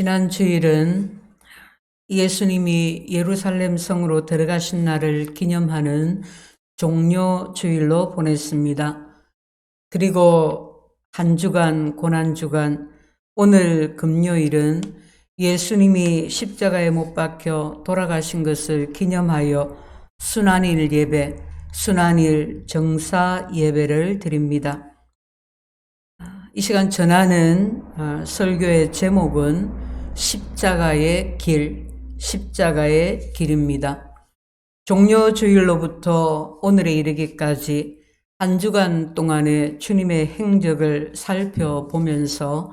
지난 주일은 예수님이 예루살렘 성으로 들어가신 날을 기념하는 종려 주일로 보냈습니다. 그리고 한 주간 고난주간 오늘 금요일은 예수님이 십자가에 못 박혀 돌아가신 것을 기념하여 순환일 예배, 순환일 정사 예배를 드립니다. 이 시간 전하는 설교의 제목은 십자가의 길, 십자가의 길입니다. 종려 주일로부터 오늘에 이르기까지 한 주간 동안의 주님의 행적을 살펴보면서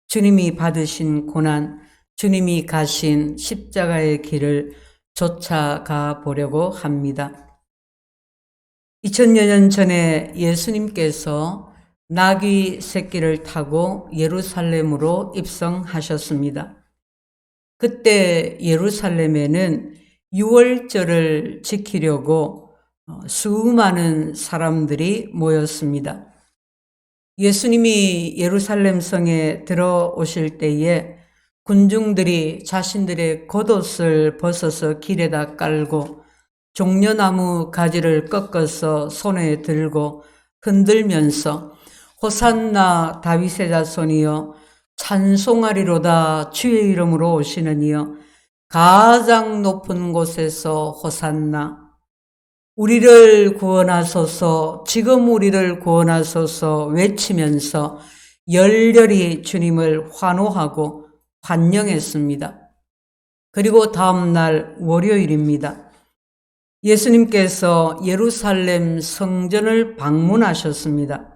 주님이 받으신 고난, 주님이 가신 십자가의 길을 쫓아가 보려고 합니다. 2000여 년 전에 예수님께서 나귀 새끼를 타고 예루살렘으로 입성하셨습니다. 그때 예루살렘에는 유월절을 지키려고 수많은 사람들이 모였습니다. 예수님이 예루살렘 성에 들어오실 때에 군중들이 자신들의 겉옷을 벗어서 길에다 깔고 종려나무 가지를 꺾어서 손에 들고 흔들면서 호산나 다윗의 자손이여 찬송하리로다 주의 이름으로 오시는 이여 가장 높은 곳에서 호산나 우리를 구원하소서 지금 우리를 구원하소서 외치면서 열렬히 주님을 환호하고 환영했습니다. 그리고 다음 날 월요일입니다. 예수님께서 예루살렘 성전을 방문하셨습니다.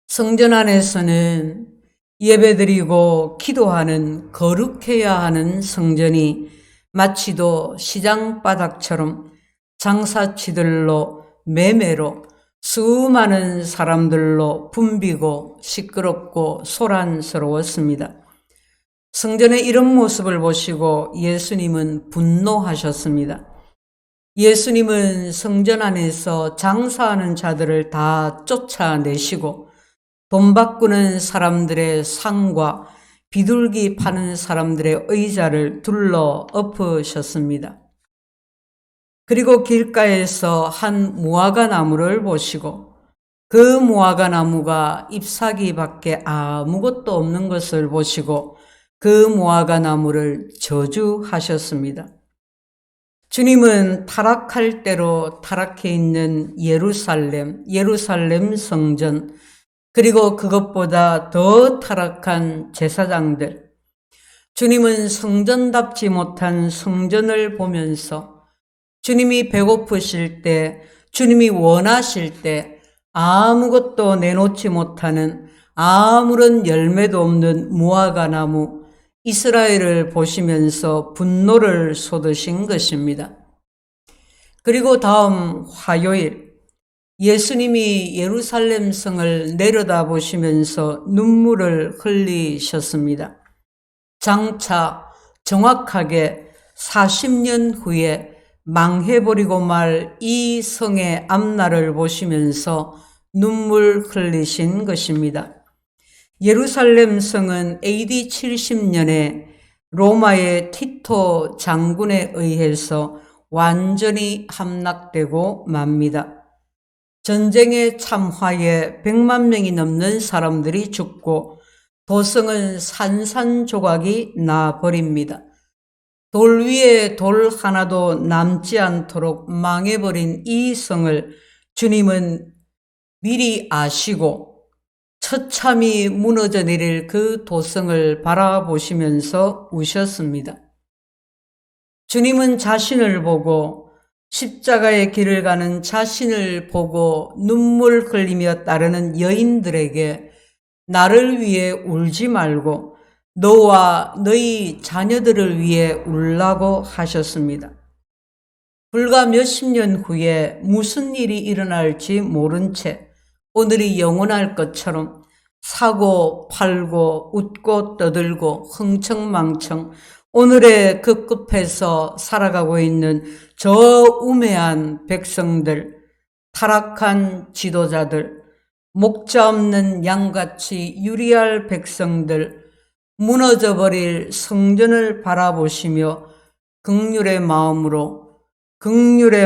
성전 안에서는 예배드리고 기도하는 거룩해야 하는 성전이 마치도 시장바닥처럼 장사치들로 매매로 수많은 사람들로 붐비고 시끄럽고 소란스러웠습니다. 성전의 이런 모습을 보시고 예수님은 분노하셨습니다. 예수님은 성전 안에서 장사하는 자들을 다 쫓아내시고 돈 바꾸는 사람들의 상과 비둘기 파는 사람들의 의자를 둘러 엎으셨습니다. 그리고 길가에서 한 무화과 나무를 보시고 그 무화과 나무가 잎사귀밖에 아무것도 없는 것을 보시고 그 무화과 나무를 저주하셨습니다. 주님은 타락할 대로 타락해 있는 예루살렘 성전, 그리고 그것보다 더 타락한 제사장들, 주님은 성전답지 못한 성전을 보면서 주님이 배고프실 때, 주님이 원하실 때 아무것도 내놓지 못하는 아무런 열매도 없는 무화과 나무 이스라엘을 보시면서 분노를 쏟으신 것입니다. 그리고 다음 화요일 예수님이 예루살렘 성을 내려다보시면서 눈물을 흘리셨습니다. 장차 정확하게 40년 후에 망해버리고 말 이 성의 앞날을 보시면서 눈물 흘리신 것입니다. 예루살렘 성은 AD 70년에 로마의 티토 장군에 의해서 완전히 함락되고 맙니다. 전쟁의 참화에 100만 명이 넘는 사람들이 죽고 도성은 산산조각이 나버립니다. 돌 위에 돌 하나도 남지 않도록 망해버린 이 성을 주님은 미리 아시고 처참히 무너져 내릴 그 도성을 바라보시면서 우셨습니다. 주님은 자신을 보고 십자가의 길을 가는 자신을 보고 눈물 흘리며 따르는 여인들에게 나를 위해 울지 말고 너와 너희 자녀들을 위해 울라고 하셨습니다. 불과 몇십 년 후에 무슨 일이 일어날지 모른 채 오늘이 영원할 것처럼 사고 팔고 웃고 떠들고 흥청망청 오늘의 그 끝에서 살아가고 있는 저 우매한 백성들, 타락한 지도자들, 목자 없는 양같이 유리할 백성들, 무너져 버릴 성전을 바라보시며 극률의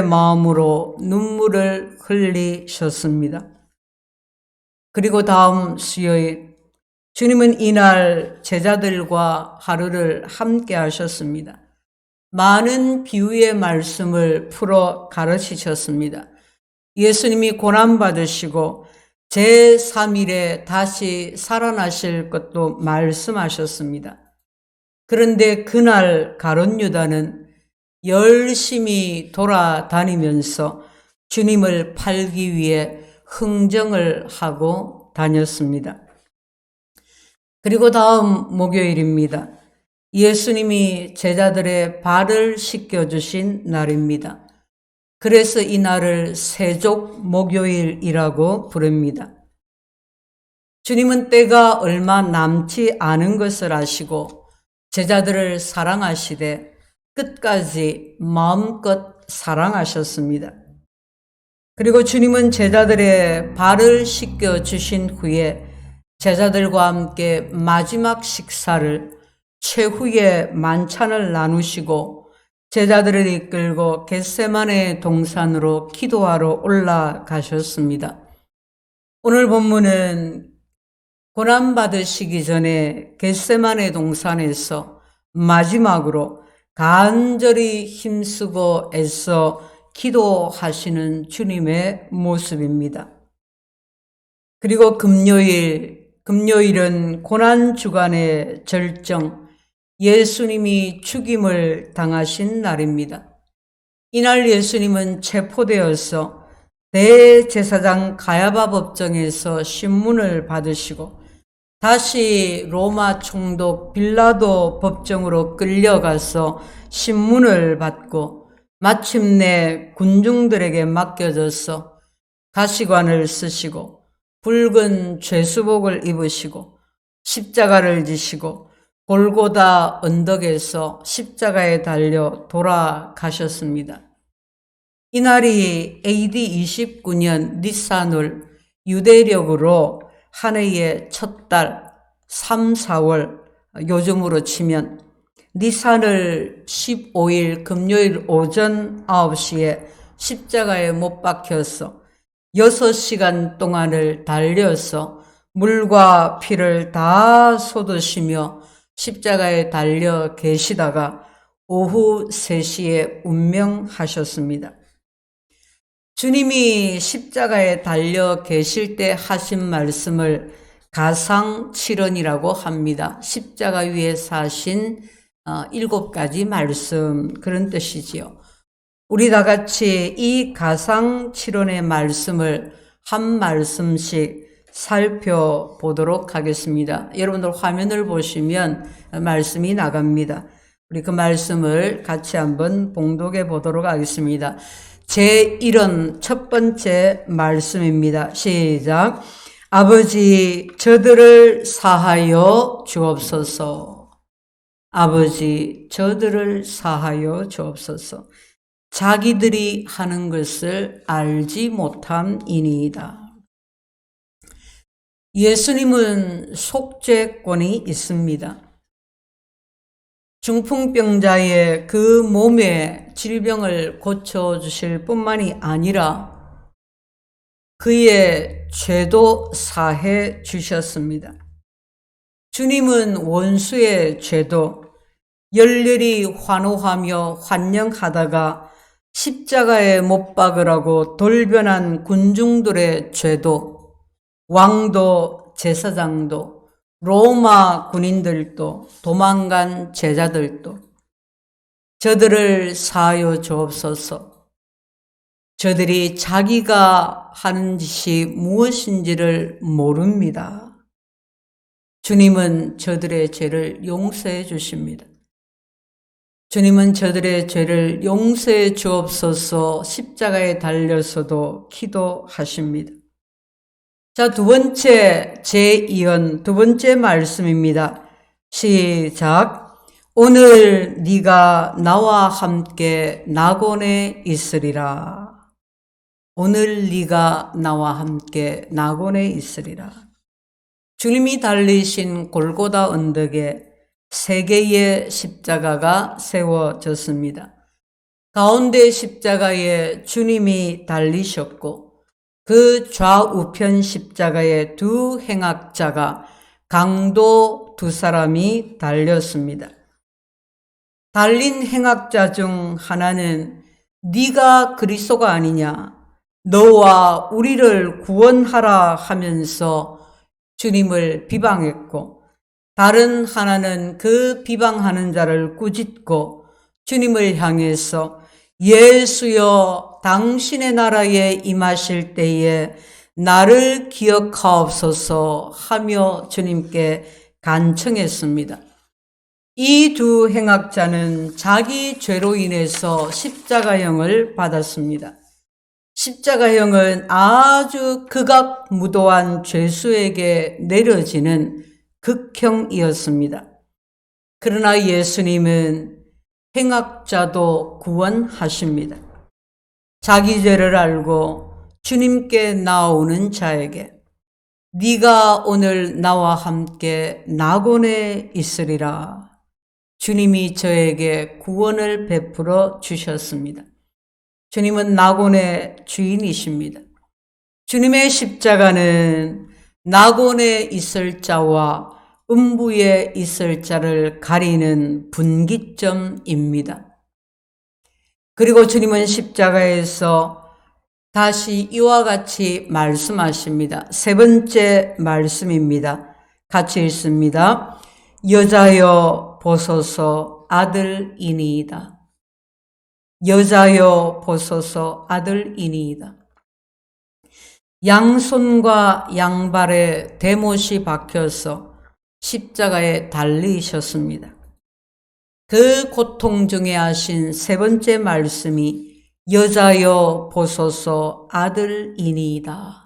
마음으로 눈물을 흘리셨습니다. 그리고 다음 수요일 주님은 이날 제자들과 하루를 함께 하셨습니다. 많은 비유의 말씀을 풀어 가르치셨습니다. 예수님이 고난받으시고 제3일에 다시 살아나실 것도 말씀하셨습니다. 그런데 그날 가룟 유다는 열심히 돌아다니면서 주님을 팔기 위해 흥정을 하고 다녔습니다. 그리고 다음 목요일입니다. 예수님이 제자들의 발을 씻겨주신 날입니다. 그래서 이 날을 세족 목요일이라고 부릅니다. 주님은 때가 얼마 남지 않은 것을 아시고 제자들을 사랑하시되 끝까지 마음껏 사랑하셨습니다. 그리고 주님은 제자들의 발을 씻겨주신 후에 제자들과 함께 마지막 식사를 최후의 만찬을 나누시고 제자들을 이끌고 겟세마네 동산으로 기도하러 올라가셨습니다. 오늘 본문은 고난받으시기 전에 겟세마네 동산에서 마지막으로 간절히 힘쓰고 애써 기도하시는 주님의 모습입니다. 그리고 금요일은 고난주간의 절정, 예수님이 죽임을 당하신 날입니다. 이날 예수님은 체포되어서 대제사장 가야바 법정에서 신문을 받으시고 다시 로마 총독 빌라도 법정으로 끌려가서 신문을 받고 마침내 군중들에게 맡겨져서 가시관을 쓰시고 붉은 죄수복을 입으시고 십자가를 지시고 골고다 언덕에서 십자가에 달려 돌아가셨습니다. 이날이 AD 29년 니산월 유대력으로 한 해의 첫 달 3, 4월 요즘으로 치면 니산월 15일 금요일 오전 9시에 십자가에 못 박혀서 6시간 동안을 달려서 물과 피를 다 쏟으시며 십자가에 달려 계시다가 오후 3시에 운명하셨습니다. 주님이 십자가에 달려 계실 때 하신 말씀을 가상칠언이라고 합니다. 십자가 위에 사신 7가지 말씀, 그런 뜻이지요. 우리 다 같이 이 가상칠언의 말씀을 한 말씀씩 살펴보도록 하겠습니다. 여러분들 화면을 보시면 말씀이 나갑니다. 우리 그 말씀을 같이 한번 봉독해 보도록 하겠습니다. 제1원 첫 번째 말씀입니다. 시작. 아버지, 저들을 사하여 주옵소서. 아버지, 저들을 사하여 주옵소서. 자기들이 하는 것을 알지 못함이니이다. 예수님은 속죄권이 있습니다. 중풍병자의 그 몸의 질병을 고쳐주실 뿐만이 아니라 그의 죄도 사해 주셨습니다. 주님은 원수의 죄도 열렬히 환호하며 환영하다가 십자가에 못 박으라고 돌변한 군중들의 죄도, 왕도, 제사장도, 로마 군인들도, 도망간 제자들도 저들을 사하여 주옵소서. 저들이 자기가 하는 짓이 무엇인지를 모릅니다. 주님은 저들의 죄를 용서해 주십니다. 주님은 저들의 죄를 용서해 주옵소서 십자가에 달려서도 기도하십니다. 자, 두 번째 제2연 두 번째 말씀입니다. 시작. 오늘 네가 나와 함께 낙원에 있으리라. 오늘 네가 나와 함께 낙원에 있으리라. 주님이 달리신 골고다 언덕에 3개의 십자가가 세워졌습니다. 가운데 십자가에 주님이 달리셨고 그 좌우편 십자가에 2 행악자가 강도 2사람이 달렸습니다. 달린 행악자 중 하나는 네가 그리스도가 아니냐, 너와 우리를 구원하라 하면서 주님을 비방했고, 다른 하나는 그 비방하는 자를 꾸짖고 주님을 향해서 예수여 당신의 나라에 임하실 때에 나를 기억하옵소서 하며 주님께 간청했습니다. 이 2 행악자는 자기 죄로 인해서 십자가형을 받았습니다. 십자가형은 아주 극악무도한 죄수에게 내려지는 극형이었습니다. 그러나 예수님은 행악자도 구원하십니다. 자기 죄를 알고 주님께 나오는 자에게 네가 오늘 나와 함께 낙원에 있으리라. 주님이 저에게 구원을 베풀어 주셨습니다. 주님은 낙원의 주인이십니다. 주님의 십자가는 낙원에 있을 자와 음부에 있을 자를 가리는 분기점입니다. 그리고 주님은 십자가에서 다시 이와 같이 말씀하십니다. 3번째 말씀입니다. 같이 읽습니다. 여자여 보소서 아들이니이다. 여자여 보소서 아들이니이다. 양손과 양발에 대못이 박혀서 십자가에 달리셨습니다. 그 고통 중에 하신 3번째 말씀이 여자여 보소서 아들이니이다.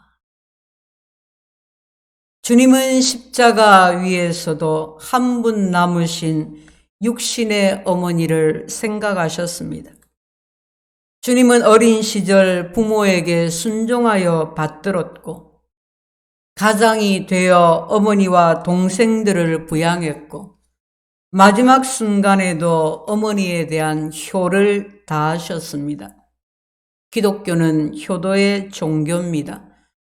주님은 십자가 위에서도 한 분 남으신 육신의 어머니를 생각하셨습니다. 주님은 어린 시절 부모에게 순종하여 받들었고 가장이 되어 어머니와 동생들을 부양했고 마지막 순간에도 어머니에 대한 효를 다하셨습니다. 기독교는 효도의 종교입니다.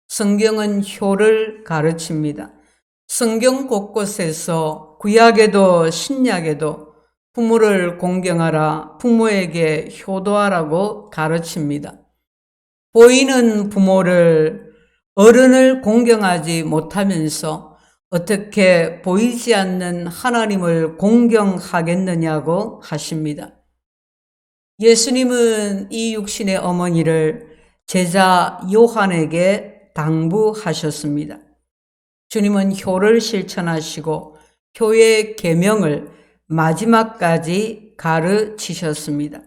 성경은 효를 가르칩니다. 성경 곳곳에서 구약에도 신약에도 부모를 공경하라, 부모에게 효도하라고 가르칩니다. 보이는 부모를, 어른을 공경하지 못하면서 어떻게 보이지 않는 하나님을 공경하겠느냐고 하십니다. 예수님은 이 육신의 어머니를 제자 요한에게 당부하셨습니다. 주님은 효를 실천하시고 효의 계명을 마지막까지 가르치셨습니다.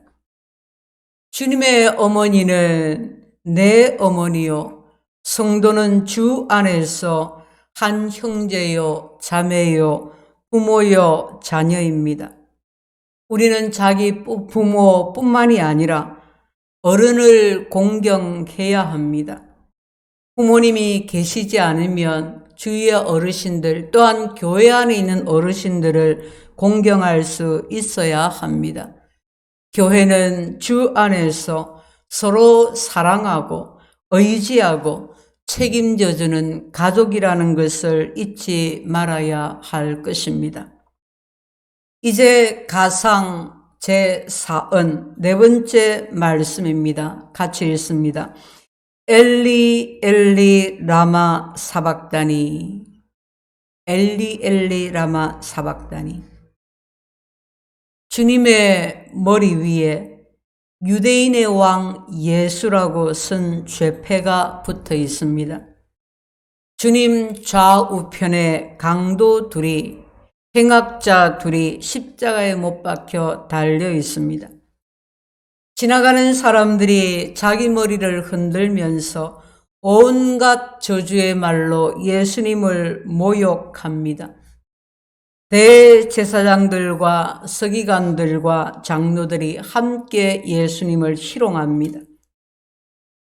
주님의 어머니는 내 어머니요, 성도는 주 안에서 한 형제요, 자매요, 부모요, 자녀입니다. 우리는 자기 부모뿐만이 아니라 어른을 공경해야 합니다. 부모님이 계시지 않으면 주위의 어르신들 또한 교회 안에 있는 어르신들을 공경할 수 있어야 합니다. 교회는 주 안에서 서로 사랑하고 의지하고 책임져주는 가족이라는 것을 잊지 말아야 할 것입니다. 이제 가상 제4은 4번째 말씀입니다. 같이 읽습니다. 엘리 엘리 라마 사박다니, 엘리 엘리 라마 사박다니. 주님의 머리 위에 유대인의 왕 예수라고 쓴 쇠패가 붙어 있습니다. 주님 좌우편에 강도 둘이, 행악자 둘이 십자가에 못 박혀 달려 있습니다. 지나가는 사람들이 자기 머리를 흔들면서 온갖 저주의 말로 예수님을 모욕합니다. 대제사장들과 서기관들과 장로들이 함께 예수님을 희롱합니다.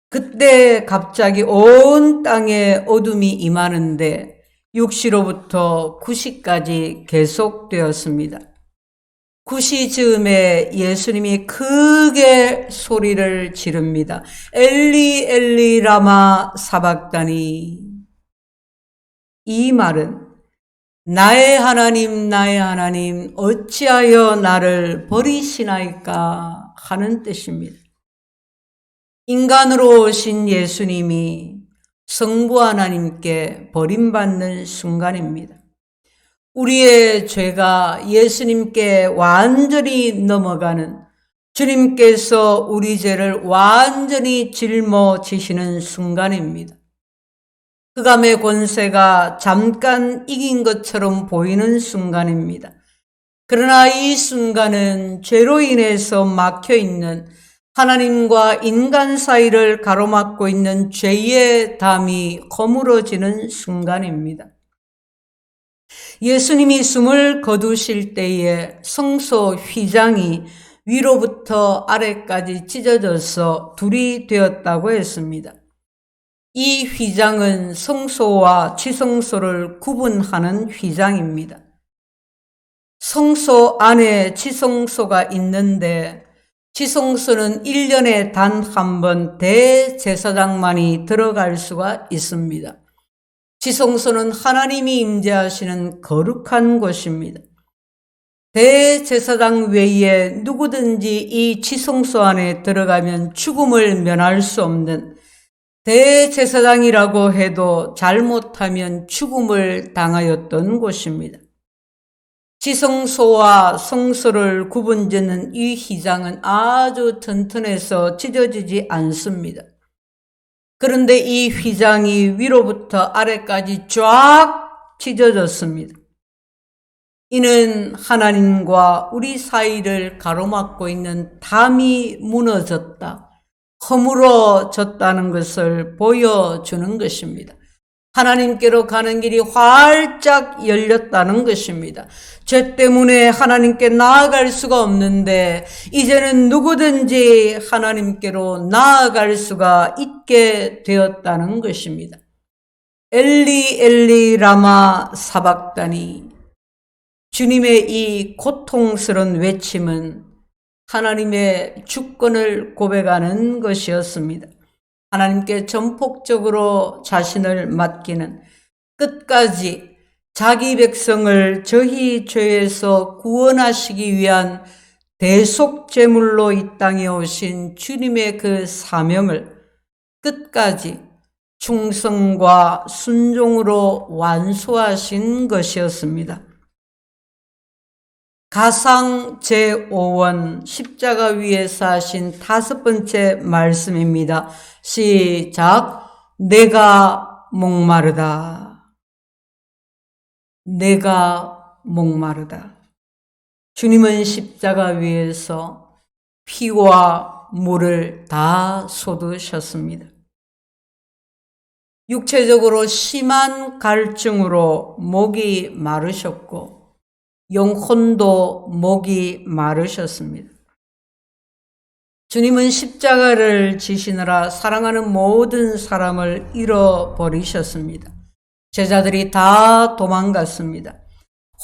그때 갑자기 온 땅에 어둠이 임하는데 6시로부터 9시까지 계속되었습니다. 9시 즈음에 예수님이 크게 소리를 지릅니다. 엘리 엘리 라마 사박다니. 이 말은 나의 하나님 어찌하여 나를 버리시나이까 하는 뜻입니다. 인간으로 오신 예수님이 성부 하나님께 버림받는 순간입니다. 우리의 죄가 예수님께 완전히 넘어가는, 주님께서 우리 죄를 완전히 짊어지시는 순간입니다. 흑암의 권세가 잠깐 이긴 것처럼 보이는 순간입니다. 그러나 이 순간은 죄로 인해서 막혀있는, 하나님과 인간 사이를 가로막고 있는 죄의 담이 허물어지는 순간입니다. 예수님이 숨을 거두실 때에 성소 휘장이 위로부터 아래까지 찢어져서 둘이 되었다고 했습니다. 이 휘장은 성소와 지성소를 구분하는 휘장입니다. 성소 안에 지성소가 있는데 지성소는 1년에 단 한 번 대제사장만이 들어갈 수가 있습니다. 지성소는 하나님이 임재하시는 거룩한 곳입니다. 대제사장 외에 누구든지 이 지성소 안에 들어가면 죽음을 면할 수 없는, 대제사장이라고 해도 잘못하면 죽음을 당하였던 곳입니다. 지성소와 성소를 구분짓는 이 휘장은 아주 튼튼해서 찢어지지 않습니다. 그런데 이 휘장이 위로부터 아래까지 쫙 찢어졌습니다. 이는 하나님과 우리 사이를 가로막고 있는 담이 무너졌다, 허물어졌다는 것을 보여주는 것입니다. 하나님께로 가는 길이 활짝 열렸다는 것입니다. 죄 때문에 하나님께 나아갈 수가 없는데 이제는 누구든지 하나님께로 나아갈 수가 있게 되었다는 것입니다. 엘리 엘리 라마 사박다니. 주님의 이 고통스러운 외침은 하나님의 주권을 고백하는 것이었습니다. 하나님께 전폭적으로 자신을 맡기는, 끝까지 자기 백성을 저희 죄에서 구원하시기 위한 대속제물로 이 땅에 오신 주님의 그 사명을 끝까지 충성과 순종으로 완수하신 것이었습니다. 가상 제5원 십자가 위에서 하신 5번째 말씀입니다. 시작. 내가 목마르다. 내가 목마르다. 주님은 십자가 위에서 피와 물을 다 쏟으셨습니다. 육체적으로 심한 갈증으로 목이 마르셨고 영혼도 목이 마르셨습니다. 주님은 십자가를 지시느라 사랑하는 모든 사람을 잃어버리셨습니다. 제자들이 다 도망갔습니다.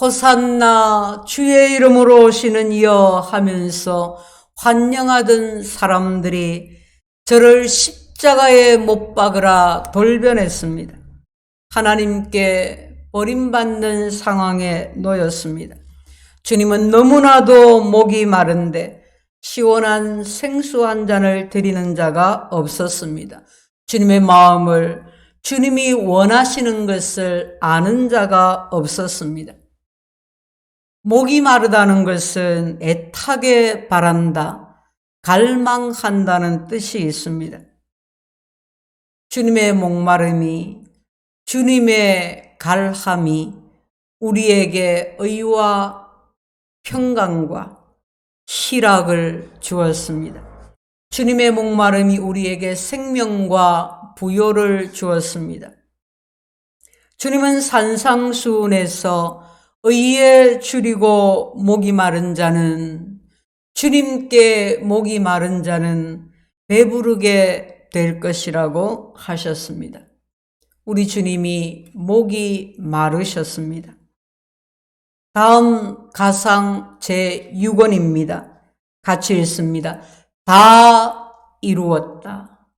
호산나 주의 이름으로 오시는 이여 하면서 환영하던 사람들이 저를 십자가에 못 박으라 돌변했습니다. 하나님께 버림받는 상황에 놓였습니다. 주님은 너무나도 목이 마른데 시원한 생수 한 잔을 드리는 자가 없었습니다. 주님의 마음을, 주님이 원하시는 것을 아는 자가 없었습니다. 목이 마르다는 것은 애타게 바란다, 갈망한다는 뜻이 있습니다. 주님의 목마름이, 주님의 갈함이 우리에게 의와 평강과 희락을 주었습니다. 주님의 목마름이 우리에게 생명과 부요를 주었습니다. 주님은 산상수훈에서 의에 줄이고 목이 마른 자는, 주님께 목이 마른 자는 배부르게 될 것이라고 하셨습니다. 우리 주님이 목이 마르셨습니다. 다음 가상 제6원입니다. 같이 읽습니다. 다 이루었다.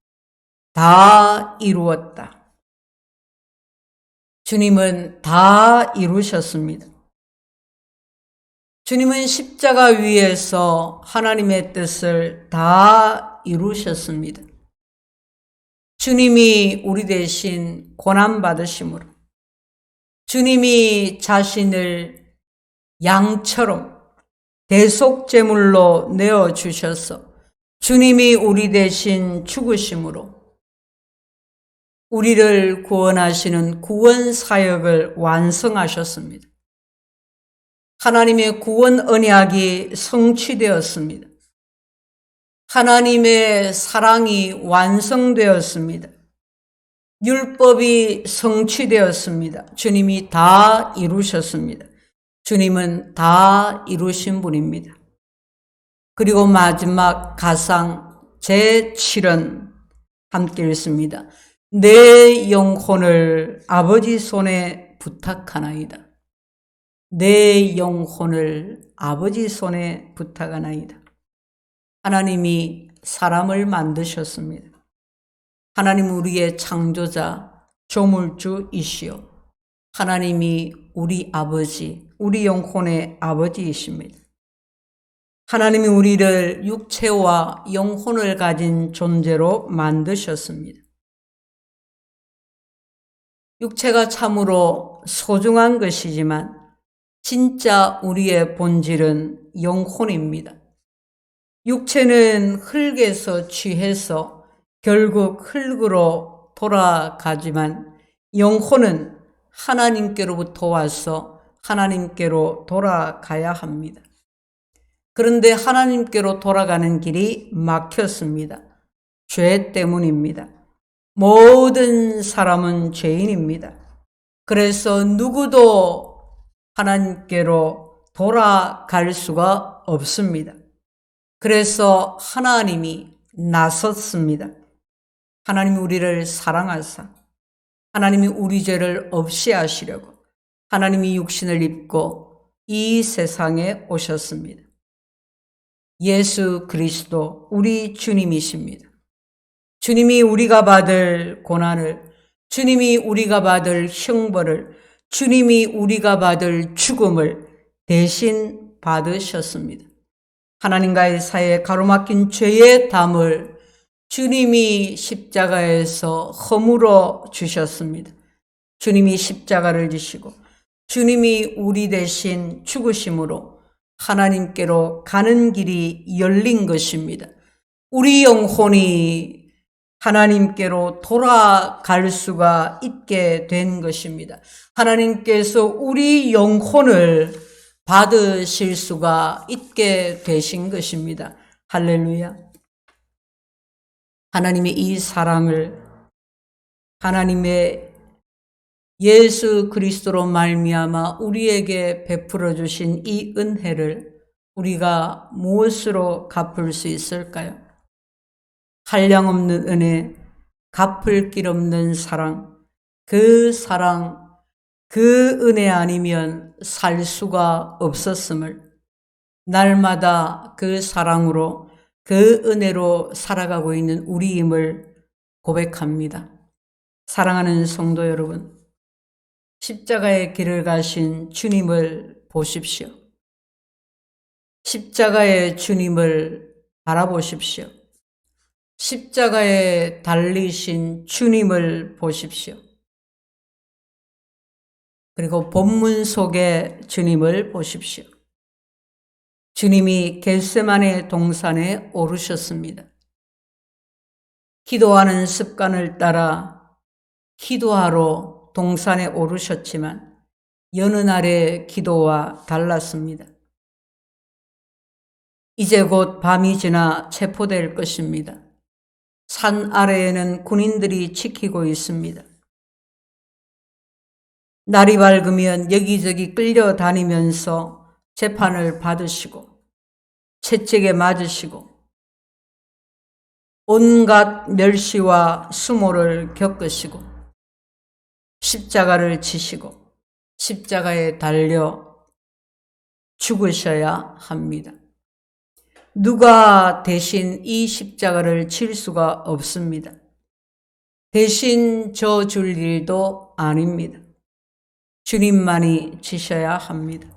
다 이루었다. 주님은 다 이루셨습니다. 주님은 십자가 위에서 하나님의 뜻을 다 이루셨습니다. 주님이 우리 대신 고난받으심으로 주님이 자신을 양처럼 대속제물로 내어주셔서 주님이 우리 대신 죽으심으로 우리를 구원하시는 구원사역을 완성하셨습니다. 하나님의 구원 언약이 성취되었습니다. 하나님의 사랑이 완성되었습니다. 율법이 성취되었습니다. 주님이 다 이루셨습니다. 주님은 다 이루신 분입니다. 그리고 마지막 가상 제7은 함께 읽습니다. 내 영혼을 아버지 손에 부탁하나이다. 내 영혼을 아버지 손에 부탁하나이다. 하나님이 사람을 만드셨습니다. 하나님 우리의 창조자, 조물주이시오. 하나님이 우리 아버지, 우리 영혼의 아버지이십니다. 하나님이 우리를 육체와 영혼을 가진 존재로 만드셨습니다. 육체가 참으로 소중한 것이지만 진짜 우리의 본질은 영혼입니다. 육체는 흙에서 취해서 결국 흙으로 돌아가지만 영혼은 하나님께로부터 와서 하나님께로 돌아가야 합니다. 그런데 하나님께로 돌아가는 길이 막혔습니다. 죄 때문입니다. 모든 사람은 죄인입니다. 그래서 누구도 하나님께로 돌아갈 수가 없습니다. 그래서 하나님이 나섰습니다. 하나님이 우리를 사랑하사 하나님이 우리 죄를 없이 하시려고 하나님이 육신을 입고 이 세상에 오셨습니다. 예수 그리스도 우리 주님이십니다. 주님이 우리가 받을 고난을, 주님이 우리가 받을 형벌을, 주님이 우리가 받을 죽음을 대신 받으셨습니다. 하나님과의 사이에 가로막힌 죄의 담을 주님이 십자가에서 허물어 주셨습니다. 주님이 십자가를 지시고 주님이 우리 대신 죽으심으로 하나님께로 가는 길이 열린 것입니다. 우리 영혼이 하나님께로 돌아갈 수가 있게 된 것입니다. 하나님께서 우리 영혼을 받으실 수가 있게 되신 것입니다. 할렐루야. 하나님의 이 사랑을 하나님의 예수 그리스도로 말미암아 우리에게 베풀어 주신 이 은혜를 우리가 무엇으로 갚을 수 있을까요? 한량없는 은혜, 갚을 길 없는 사랑, 그 은혜 아니면 살 수가 없었음을 날마다 그 사랑으로 그 은혜로 살아가고 있는 우리임을 고백합니다. 사랑하는 성도 여러분, 십자가의 길을 가신 주님을 보십시오. 십자가의 주님을 바라보십시오. 십자가에 달리신 주님을 보십시오. 그리고 본문 속의 주님을 보십시오. 주님이 겟세마네 동산에 오르셨습니다. 기도하는 습관을 따라 기도하러 동산에 오르셨지만 여느 날의 기도와 달랐습니다. 이제 곧 밤이 지나 체포될 것입니다. 산 아래에는 군인들이 지키고 있습니다. 날이 밝으면 여기저기 끌려다니면서 재판을 받으시고 채찍에 맞으시고 온갖 멸시와 수모를 겪으시고 십자가를 지시고 십자가에 달려 죽으셔야 합니다. 누가 대신 이 십자가를 칠 수가 없습니다. 대신 져 줄 일도 아닙니다. 주님만이 지셔야 합니다.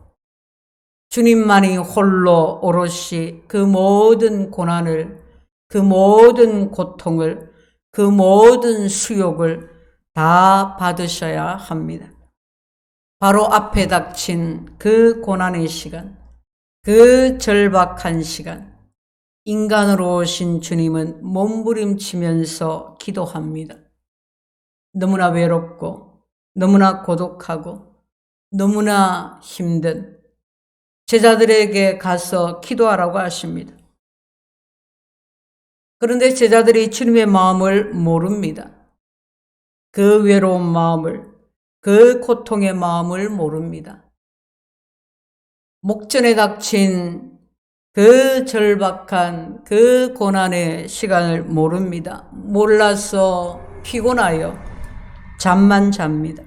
주님만이 홀로 오롯이 그 모든 고난을, 그 모든 고통을, 그 모든 수욕을 다 받으셔야 합니다. 바로 앞에 닥친 그 고난의 시간, 그 절박한 시간, 인간으로 오신 주님은 몸부림치면서 기도합니다. 너무나 외롭고 너무나 고독하고 너무나 힘든 제자들에게 가서 기도하라고 하십니다. 그런데 제자들이 주님의 마음을 모릅니다. 그 외로운 마음을, 그 고통의 마음을 모릅니다. 목전에 닥친 그 절박한 그 고난의 시간을 모릅니다. 몰라서 피곤하여 잠만 잡니다.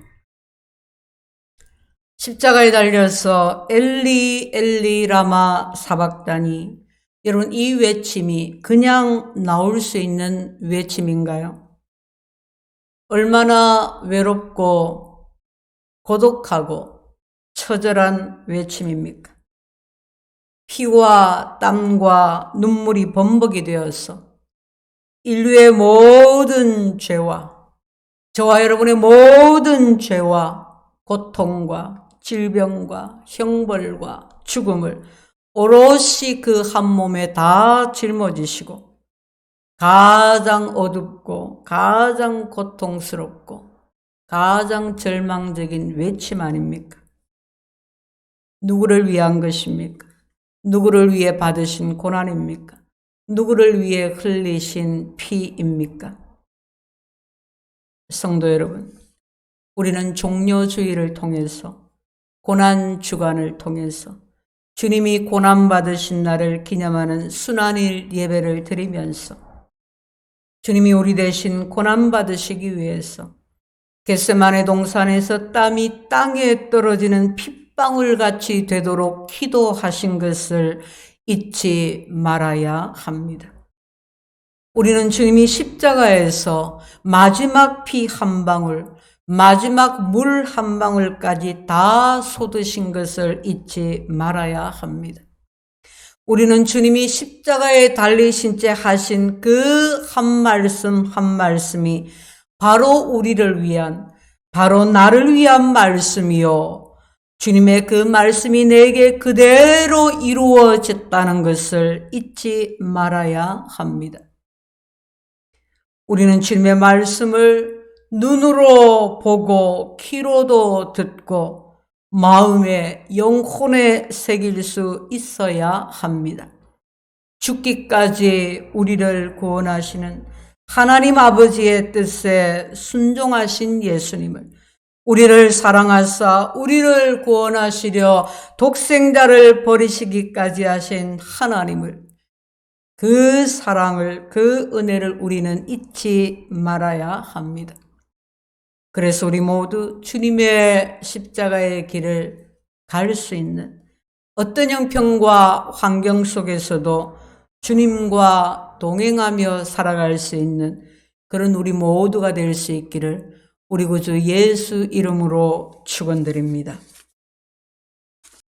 십자가에 달려서 엘리 엘리 라마 사박다니, 여러분 이 외침이 그냥 나올 수 있는 외침인가요? 얼마나 외롭고 고독하고 처절한 외침입니까? 피와 땀과 눈물이 범벅이 되어서 인류의 모든 죄와 저와 여러분의 모든 죄와 고통과 질병과 형벌과 죽음을 오롯이 그 한 몸에 다 짊어지시고 가장 어둡고 가장 고통스럽고 가장 절망적인 외침 아닙니까? 누구를 위한 것입니까? 누구를 위해 받으신 고난입니까? 누구를 위해 흘리신 피입니까? 성도 여러분, 우리는 종료주의를 통해서 고난주간을 통해서 주님이 고난받으신 날을 기념하는 순환일 예배를 드리면서 주님이 우리 대신 고난받으시기 위해서 겟세마네 동산에서 땀이 땅에 떨어지는 핏방울같이 되도록 기도하신 것을 잊지 말아야 합니다. 우리는 주님이 십자가에서 마지막 피 한 방울, 마지막 물 한 방울까지 다 쏟으신 것을 잊지 말아야 합니다. 우리는 주님이 십자가에 달리신 채 하신 그 한 말씀 한 말씀이 바로 우리를 위한, 바로 나를 위한 말씀이요. 주님의 그 말씀이 내게 그대로 이루어졌다는 것을 잊지 말아야 합니다. 우리는 주님의 말씀을 눈으로 보고 귀로도 듣고 마음에 영혼에 새길 수 있어야 합니다. 죽기까지 우리를 구원하시는 하나님 아버지의 뜻에 순종하신 예수님을, 우리를 사랑하사 우리를 구원하시려 독생자를 버리시기까지 하신 하나님을, 그 사랑을, 그 은혜를 우리는 잊지 말아야 합니다. 그래서 우리 모두 주님의 십자가의 길을 갈 수 있는 어떤 형편과 환경 속에서도 주님과 동행하며 살아갈 수 있는 그런 우리 모두가 될 수 있기를 우리 구주 예수 이름으로 축원드립니다.